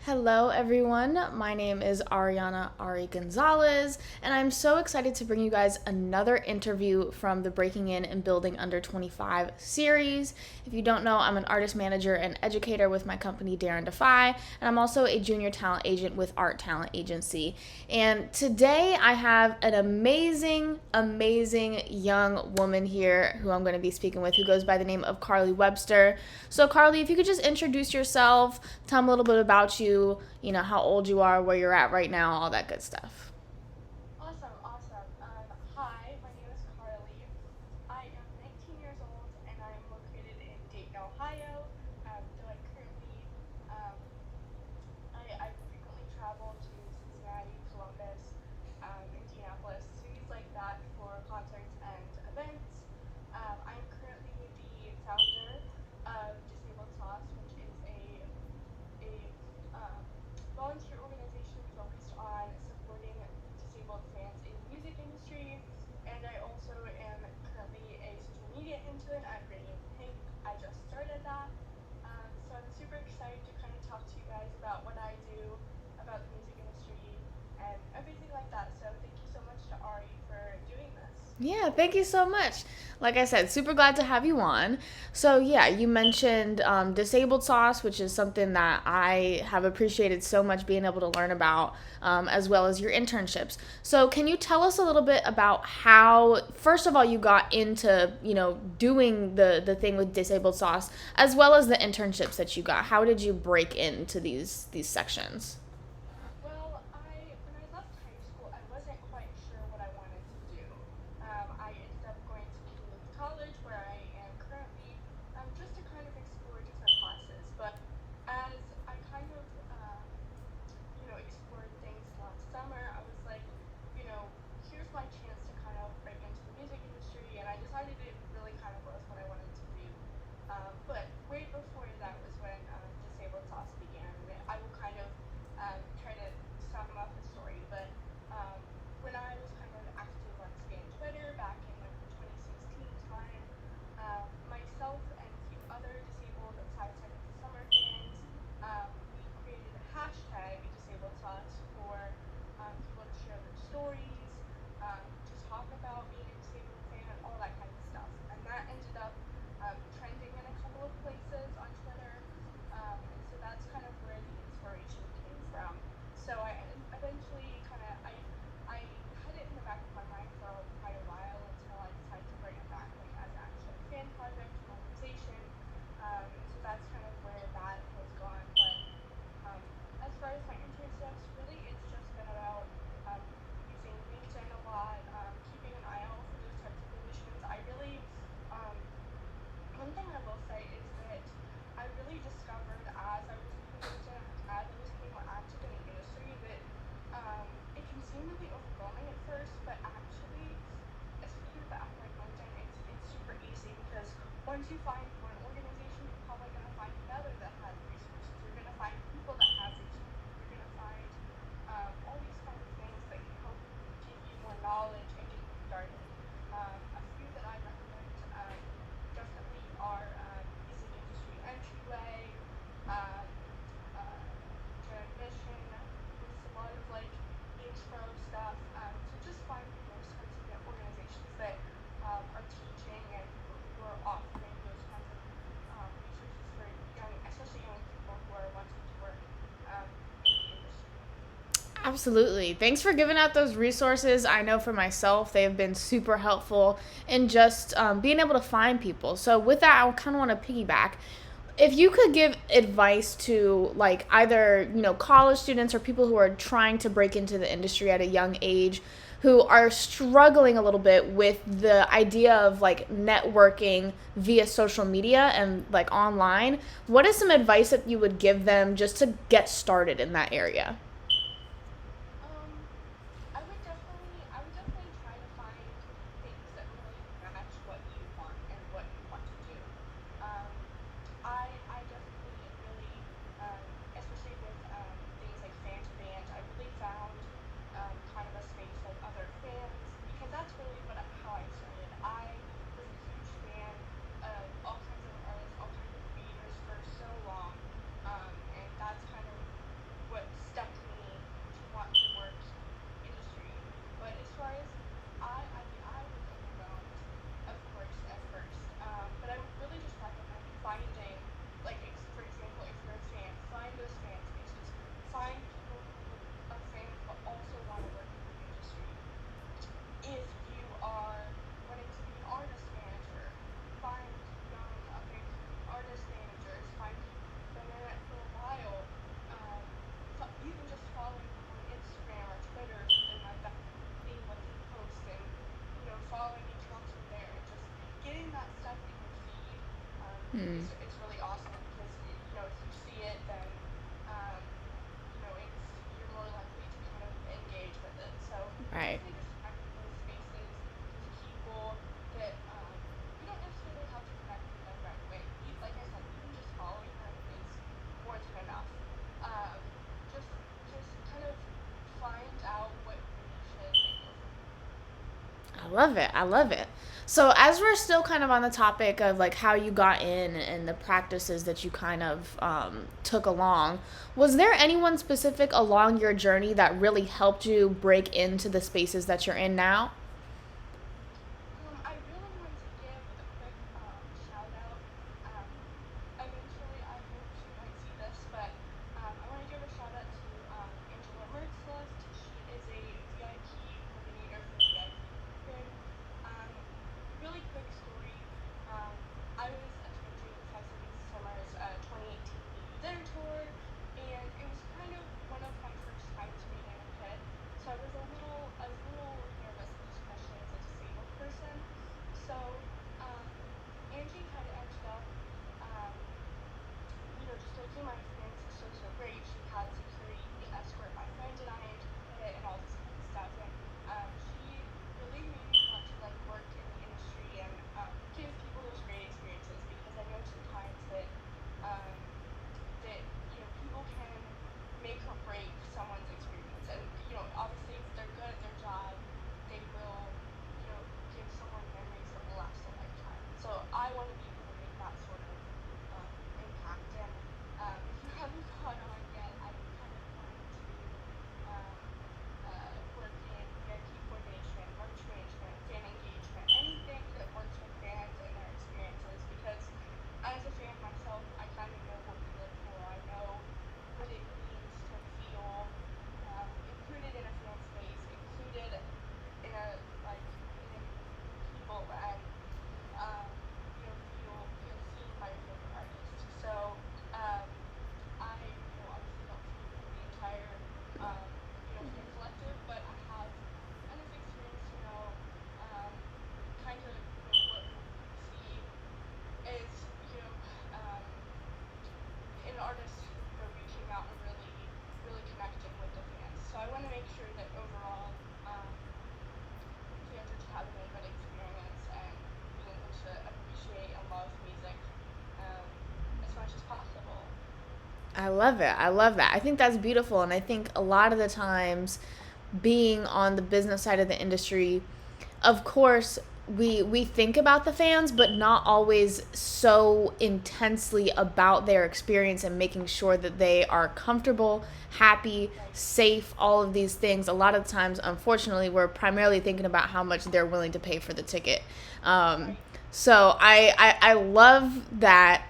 Hello, everyone. My name is Ariana Ari Gonzalez, and I'm so excited to bring you guys another interview from the Breaking In and Building Under 25 series. If you don't know, I'm an artist manager and educator with my company, Darren Defy, and I'm also a junior talent agent with Art Talent Agency. And today I have an amazing young woman here who I'm going to be speaking with who goes by the name of Carly Webster. So, Carly, if you could just introduce yourself, tell me a little bit about you, how old you are, where you're at right now, all that good stuff. Awesome, awesome. Hi, my name is Carly. I am 19 years old and I am located in Dayton, Ohio. Though I currently, um, I frequently travel to Cincinnati, Columbus, Indianapolis, cities like that for concerts and events. I am currently the founder of Disabled Sauce, which is a volunteer organization focused on supporting disabled fans in the music industry. And I also am currently a social media intern at Radiant Pink. I just started that. So I'm super excited to kind of talk to you guys about what I do, about the music industry, and everything like that. So thank you so much to Ari for doing this. Yeah, thank you so much. Like I said, super glad to have you on. So, yeah, you mentioned disabled sauce, which is something that I have appreciated so much being able to learn about, as well as your internships. So, can you tell us a little bit about how, first of all, you got into, doing the thing with disabled sauce, as well as the internships that you got? How did you break into these sections? Well, when I left high school, I wasn't quite sure what I wanted to do. I ended up going to community college, where I am currently, just to kind of explore different classes. But as I kind of, explored things last summer, I was like, here's my chance to kind of break into the music industry, and I decided it really kind of was what I wanted to do. But way before that was when Disabled Sauce began, and I will kind of try to sum up the story. But when I was kind of active on Stan Twitter back in like the 2016 time, myself and a few other disabled 5 Seconds of Summer fans, we created a hashtag Disabled Sauce for people to share their stories, to talk about being a disabled fan, all that kind of stuff. And that ended up trending in a couple of places on Twitter. And so that's kind of where the inspiration came from. So I eventually kind of I had it in the back of my mind for quite a while until I decided to bring it back like as an actual fan project and organization. And so that's kind of where that has gone. But as far as my internships, really it's just been about um, using LinkedIn a lot, keeping an eye out for those types of positions. I really um, One thing I will say is that I really discovered as I was using LinkedIn, as I was getting more active in the industry, that it can seem really overwhelming at first, but actually, especially with the app like LinkedIn, it's super easy because once you find one organization, you're probably going to find another that has resources. You're going to find people that have resources. You're going to find all these kinds of things that can help give you more knowledge and get you started. A few that I recommend definitely are Music Industry Entryway, um, uh, Transmission, posts a lot of like intro stuff. So just finding those types of organizations that are teaching and people who are offering those kinds of resources for especially young people who are wanting to work in the industry. Absolutely. Thanks for giving out those resources. I know for myself, they have been super helpful in just being able to find people. So, with that, I kind of want to piggyback. If you could give advice to like either, college students or people who are trying to break into the industry at a young age who are struggling a little bit with the idea of like networking via social media and like online, what is some advice that you would give them just to get started in that area? Um, I would definitely try to find things that really match what you want and what you want to do. Um, I definitely really, especially with things like fan to band, I really found kind of a space like other fans because that's really how I started. I was a huge fan of all kinds of artists, all kinds of creators for so long, and that's kind of it's really awesome because if you see it, then um, it's you're more likely to kind of engage with it. So Right. definitely just finding those spaces, those people that you don't necessarily have to connect with them right away. Like I said, even just following them is more than enough. Um, just kind of find out what really should angle for you. I love it. I love it. So, as we're still kind of on the topic of like how you got in and the practices that you kind of took along, was there anyone specific along your journey that really helped you break into the spaces that you're in now? I really want to give a quick shout out. Um, Eventually, I hope she might see this, but I want to give a shout out to Angela Mertzleft. She is a VIP coordinator for VIP Brooklyn. Um, Really quick story. I was attending 570 Summer's 2018 Be You There tour, and it was kind of one of my first times being in a pit. So I was a little nervous, especially as a disabled person. So Angie had ended up um, just making my experiences so great. She had security escort my friend and I into the pit and all this kind of stuff. And she really made me want to like work in the industry and give people those great experiences because I know sometimes um, that people can make or break someone's experience. And obviously if they're good at their job, they will give someone memories that will last a lifetime. So I want to be able to make that sort of impact. And if you haven't caught on yet, I'm kind of wanting to um, work in VIP coordination, merch management, fan engagement, anything that works with fans and their experiences. Because as a fan myself, I kind of know what we live for. I know what it means to feel included in a fan space, included in a group of people, and feel seen by your favorite artist. So um, I obviously don't speak for the entire fan collective, but I have kind of experienced kind of what we see is an artist reaching out and really connecting with the fans. So I want to make sure that overall fans are just having a good experience and being able to appreciate and love music as much as possible. I love it. I love that. I think that's beautiful. And I think a lot of the times, being on the business side of the industry, of course, we think about the fans, but not always so intensely about their experience and making sure that they are comfortable, happy, Right, safe, all of these things. A lot of times, unfortunately, we're primarily thinking about how much they're willing to pay for the ticket. Um, right. so I love that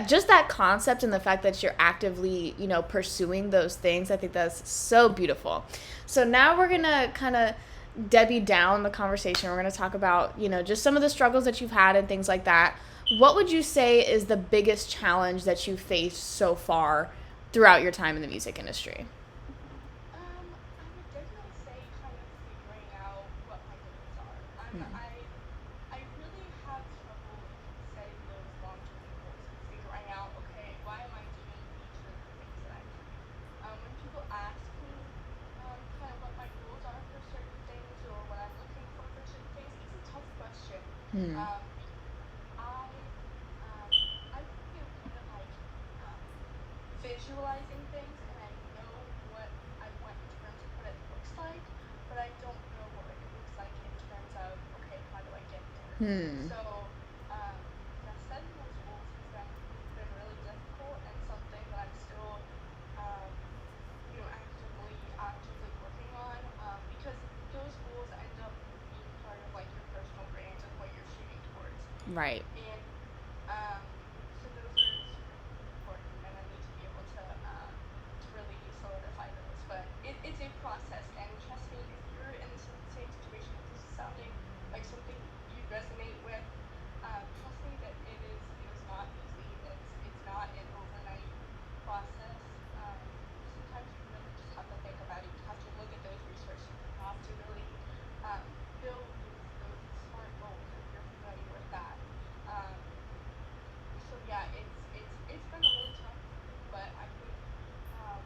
just that concept and the fact that you're actively pursuing those things. I think that's so beautiful. So now we're gonna kind of Debbie down the conversation. We're going to talk about, just some of the struggles that you've had and things like that. What would you say is the biggest challenge that you've faced so far throughout your time in the music industry? I would definitely say kind of figuring out what my goals are. I really have trouble setting those long-term goals and figuring out, okay, why am I doing each of the things that I'm doing? When people ask me kind of what my goals are for certain things or what I'm looking for certain things, it's a tough question. Hmm. Because I'm really good at like um, visualizing things and I know what I want in terms of what it looks like, but I don't know what it looks like in terms of, okay, how do I get there? Hmm. So, setting those goals has been really difficult and something that I'm still, um, actively working on because those goals end up being part of like your personal brand and what you're shooting towards. Right. And um, so those are super important, and I need to be able to really solidify those. But it's a process, and trust me, if you're in the same situation, if this is sounding like something you resonate with, trust me that it is not easy. It's not an overnight process. Sometimes you really just have to think about it. You have to look at those resources. You have to really build those smart goals if you're familiar with that. Um, so yeah, it's been a really tough, but I think um,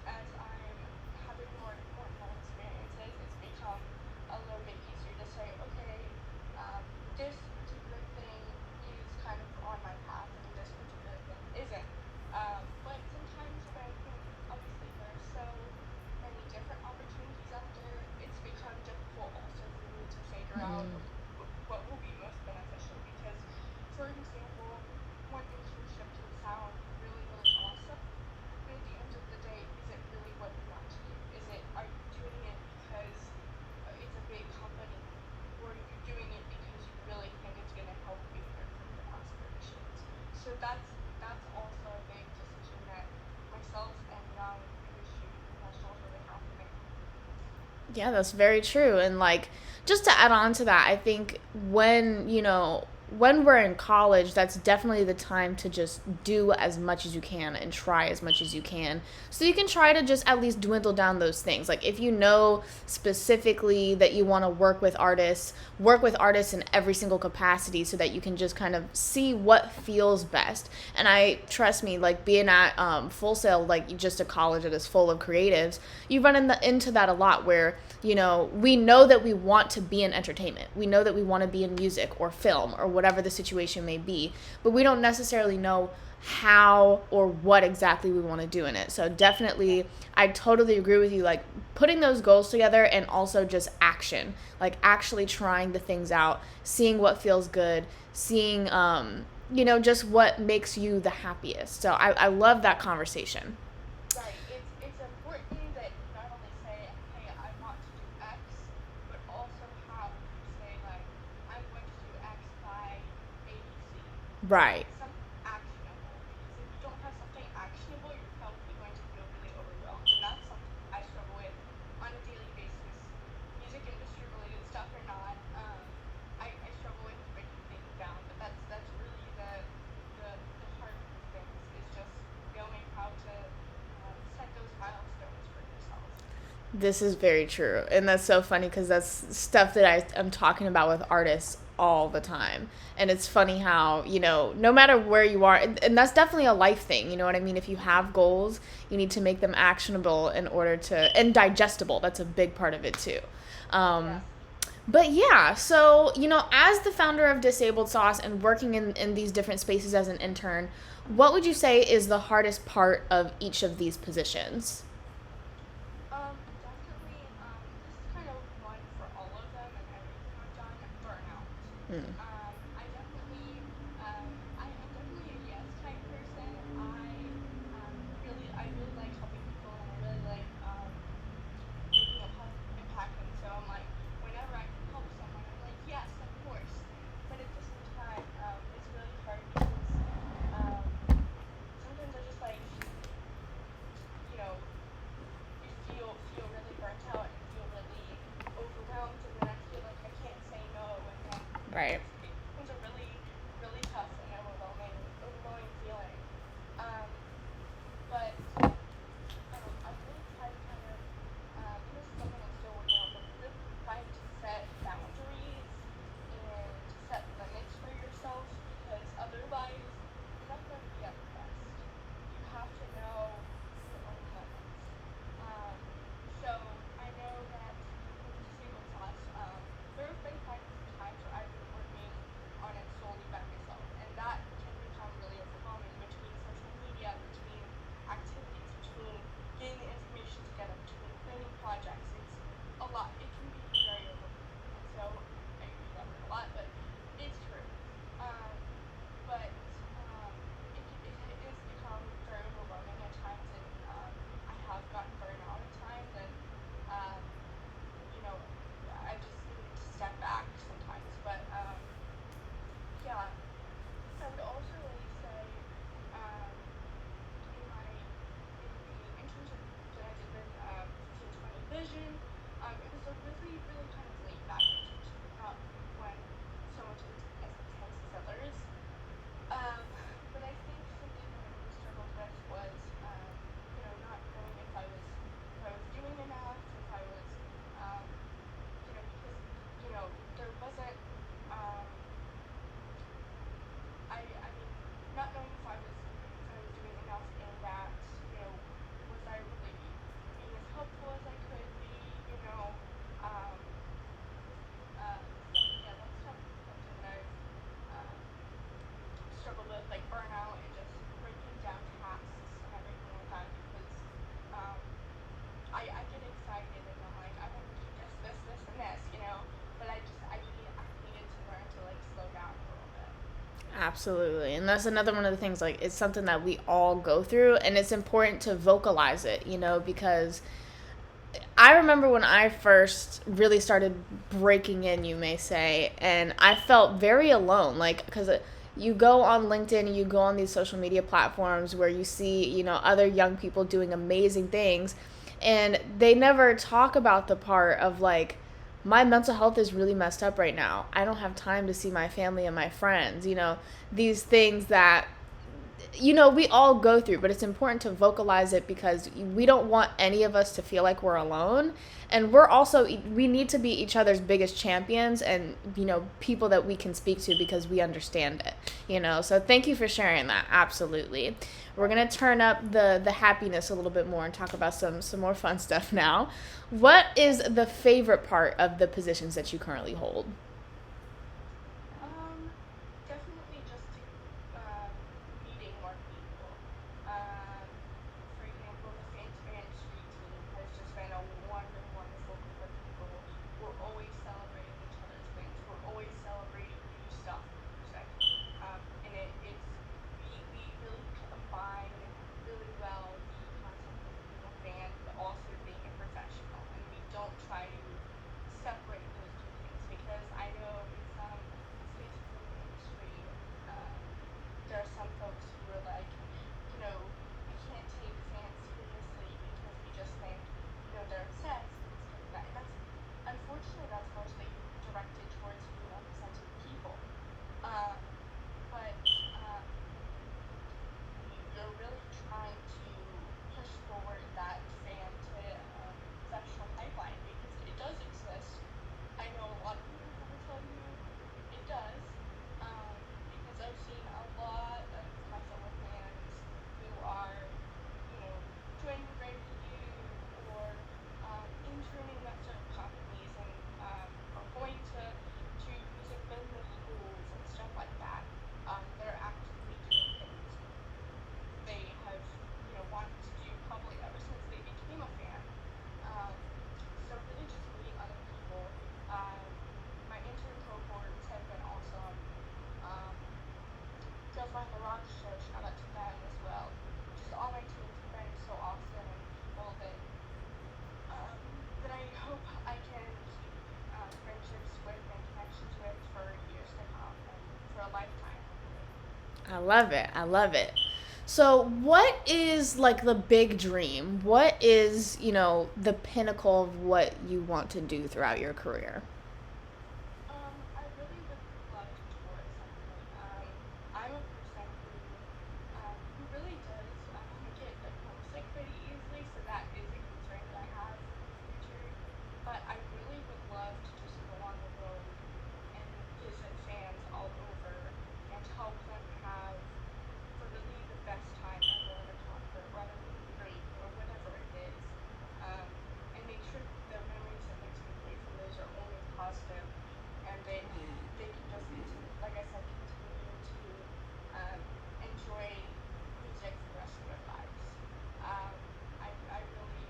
as I'm having more and more experiences, it's become a little bit easier to say, okay, this particular thing is kind of on my path, and this particular thing isn't. But sometimes when obviously there are so many different opportunities out there, it's become difficult also for me to figure out, Mm. okay, what will be most beneficial. Because, for example, one internship can sound really awesome, but at the end of the day, is it really what you want to do? Are you doing it because it's a big company, or are you doing it because you really think it's going to help you in your career aspirations? So that's also a big decision that myself and young industry professionals really have to make. Yeah, that's very true. And like, just to add on to that, I think when we're in college, that's definitely the time to just do as much as you can and try as much as you can. So you can try to just at least dwindle down those things. Like if you know specifically that you want to work with artists in every single capacity so that you can just kind of see what feels best. And I trust me, like being at Full Sail, like just a college that is full of creatives, you run into that a lot where we know that we want to be in entertainment. We know that we want to be in music or film or whatever the situation may be, but we don't necessarily know how or what exactly we want to do in it. So definitely, I totally agree with you. Like putting those goals together and also just action, like actually trying the things out, seeing what feels good, seeing, just what makes you the happiest. So I love that conversation. Right. It's important that you not only say, "Hey, I want to do X," but also how you say like, "I'm going to do X by ABC." Right. Something actionable, because if you don't have something actionable, you're probably going to feel really overwhelmed, and that's something I struggle with on a daily basis, music industry related stuff or not. I struggle with breaking things down, but that's really the heart of things, is just knowing how to set those milestones for yourself. This is very true. And that's so funny because that's stuff that I'm talking about with artists all the time. And it's funny how, no matter where you are, and that's definitely a life thing, you know what I mean? If you have goals, you need to make them actionable in order and digestible. That's a big part of it too. Um, Yes. but yeah, so, as the founder of Disabled Sauce and working in these different spaces as an intern, what would you say is the hardest part of each of these positions? Definitely. This is kind of one for all of them and everything I've done. Burnout. Mm. I'm definitely a yes type person. I really like helping people, and I really like making a positive impact. And so I'm like, whenever I can help someone, I'm like, yes, of course. But at the same time, it's really hard because um, sometimes I just like, you know, you feel really burnt out and feel really overwhelmed, and then I feel like I can't say no, and then Right. it becomes a really tough and overwhelming feeling. Um, but I really try to kind of, and this is something I'm still working on, but really trying to set boundaries and set limits for yourself, because otherwise you're not going to be at your best. You have to know your own limits. Um, so I know that with Disabled Sauce, there have been quite a few times where I've been working on it solely by myself, and that can become really overwhelming, between social media, between activities, between getting the information together, between planning projects. It's a lot. It can be very overwhelming, and so I use that word a lot, but it's true. Um, but Absolutely. And that's another one of the things, like, it's something that we all go through, and it's important to vocalize it, because I remember when I first really started breaking in, you may say, and I felt very alone, like, because you go on LinkedIn and you go on these social media platforms where you see, other young people doing amazing things, and they never talk about the part of, like, my mental health is really messed up right now. I don't have time to see my family and my friends, these things that we all go through, but it's important to vocalize it because we don't want any of us to feel like we're alone. And we need to be each other's biggest champions and, people that we can speak to because we understand it. So thank you for sharing that. Absolutely. We're going to turn up the happiness a little bit more and talk about some more fun stuff now. What is the favorite part of the positions that you currently hold? Um, Definitely just um, meeting more people. Um, for example, the Fancy Street team has just been a wonderful group of people. We're always celebrating each other's wins. We're always celebrating new stuff in music, and we really combine really well the concept of being a fan, but also being a professional, and we don't try to separate those two things because I know in some spaces in the industry, um, there are some folks who are like, we can't take fans seriously because we just think, they're obsessed and stuff like that. And unfortunately, that's mostly directed towards female presenting people. Um, but we're really trying to push forward that fan to professional pipeline because it does exist. I know a lot of people who will tell you it does, because I've seen a lot of my fellow fans who are, joining Grade PU or interning at certain companies and or going to music business schools and stuff like that. They're actively doing things they have, wanted to do probably ever since they became a fan. Um, so really just meeting other people. My intern cohorts have been awesome. Um, Girls Behind the Rocks show, shout out to them as well. Just all my teams have been so awesome and people that I hope I can keep friendships with and connections with for years to come and for a lifetime, hopefully. I love it. I love it. So, what is like the big dream? What is, the pinnacle of what you want to do throughout your career? I really would love to tour at some point. I'm a person who really does get like homesick pretty easily, so that is a concern that I have for the future. But I really would love to just go on the road and visit fans all over and help them have for really the best time ever at a concert, whether it be great or whatever it is, and make sure the memories that they take away from those are only positive, and that they can just continue, like I said, continue to um, enjoy music for the rest of their lives. I really,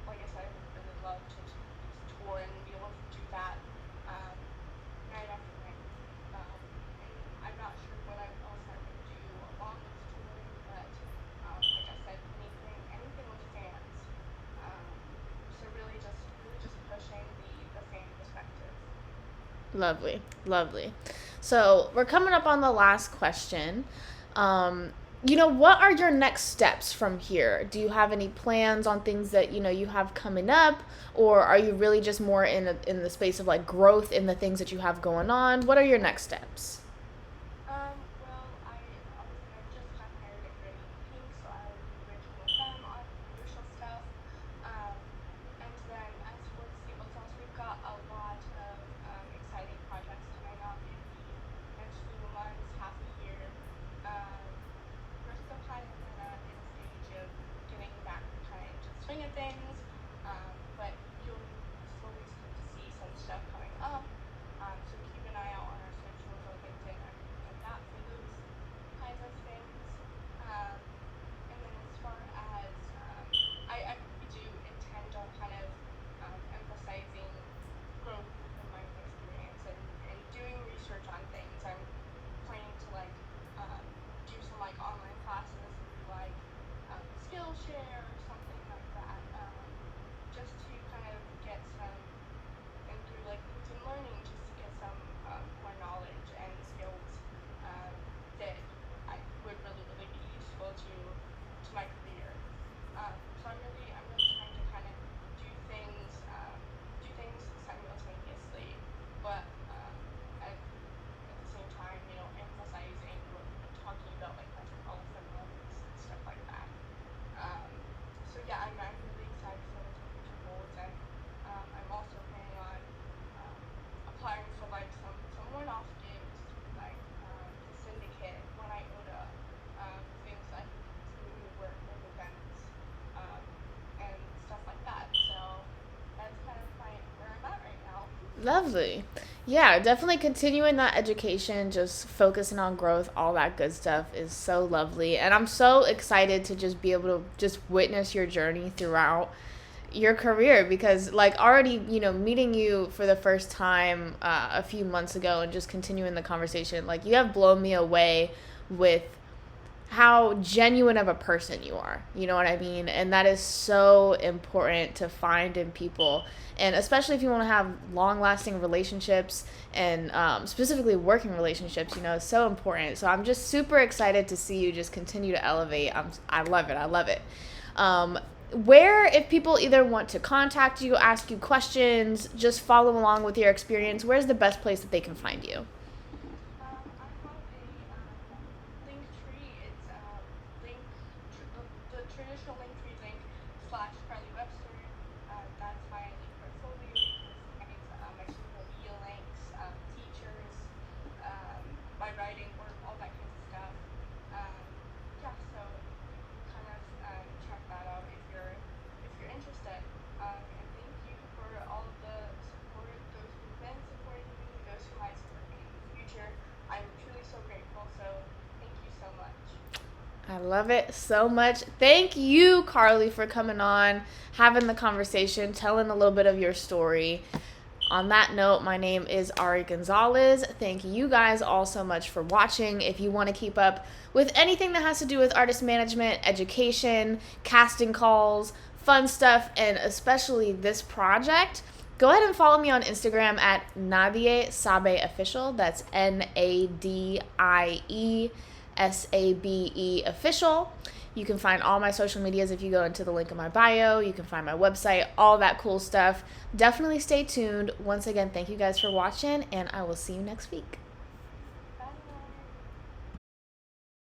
like I said, I would really love to just tour and be able to do that um, night after night. And I'm not sure what else I would do along with touring, but like I said, anything with fans. Um, so really just pushing the fan perspective. Lovely. Lovely. So, we're coming up on the last question. What are your next steps from here? Do you have any plans on things that, you have coming up, or are you really just more in the space of like growth in the things that you have going on? What are your next steps? Well, I obviously I just got hired at Granny Pink, so I will be working with them on commercial stuff. Um, and then as for the stable sales, we've got a lot of exciting projects coming up in the next few months, half a year. Um, we're still kind of in a stage of getting back kind of into the swing of things, but you'll slowly start to see some stuff coming up. So keep an eye out on our socials or LinkedIn Lovely. Yeah, definitely continuing that education, just focusing on growth, all that good stuff is so lovely. And I'm so excited to just be able to just witness your journey throughout your career because like already meeting you for the first time a few months ago and just continuing the conversation, like you have blown me away with how genuine of a person you are. You know what I mean? And that is so important to find in people. And especially if you want to have long lasting relationships and specifically working relationships, it's so important. So I'm just super excited to see you just continue to elevate. I love it. I love it. Where, if people either want to contact you, ask you questions, just follow along with your experience, where's the best place that they can find you? I have a link tree. It's the traditional link tree link slash Carly Webster. That's my link portfolio. You can find my social media links, teachers, my writing work, all that kinds of stuff. Um, yeah, so you can kind of check that out if you're interested. And thank you for all of the support, those who've been supporting me, those who might support me in the future. I'm truly so grateful. So thank you so much. I love it so much. Thank you, Carly, for coming on, having the conversation, telling a little bit of your story. On that note, my name is Ari Gonzalez. Thank you guys all so much for watching. If you want to keep up with anything that has to do with artist management, education, casting calls, fun stuff, and especially this project, go ahead and follow me on Instagram at Nadie Sabe Official. That's NADIE Official. You can find all my social medias if you go into the link in my bio. You can find my website, all that cool stuff. Definitely stay tuned. Once again, thank you guys for watching, and I will see you next week.